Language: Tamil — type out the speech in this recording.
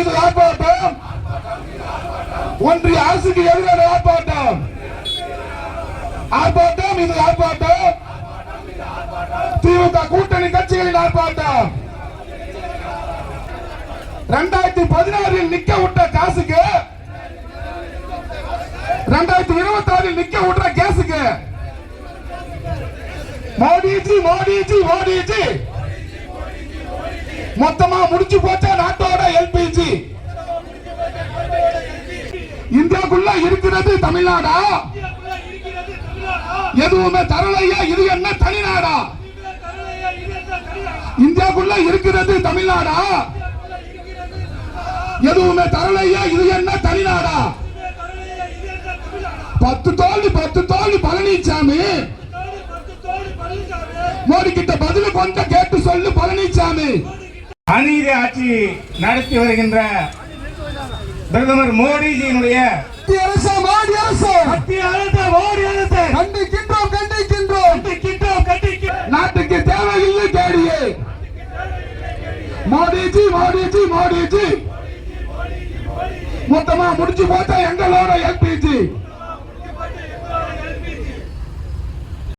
இது ஆர்ப்பாட்டம். ஒன்றிய அரசுக்கு எதிரான ஆர்ப்பாட்டம். ஆர்ப்பாட்டம் இது ஆர்ப்பாட்டம். திமுக கூட்டணி கட்சிகளின் ஆர்ப்பாட்டம். 2016 நிக்க விட்ட காசுக்கு 2026 நிக்க விடுற கேஸுக்கு மோடிஜி மோடிஜி மோடிஜி மொத்தமா முடிச்சு போச்சா நாட்டோட எல்பிஜி. இந்தியாக்குள்ள இருக்கிறது தமிழ்நாடா? எதுவுமே தரலையா? இது என்ன தனிநாடா? இந்தியாக்குள்ள இருக்கிறது தமிழ்நாடா? எதுவுமே தரலையா? இது என்ன தனிநாடா? 10 தோல்வி பழனிசாமி. மோடி கிட்ட பதில் கொஞ்சம் கேட்டு சொல்லு பழனிசாமி. அநீதி ஆட்சி நடத்தி வருகின்ற பிரதமர் மோடிஜியினுடைய நாட்டுக்கு தேவையில்லை கேடியே. மோடிஜி மோடிஜி மோடிஜி மொத்தமா முடிச்சு போட்டா எங்களோட எல்பிஜி.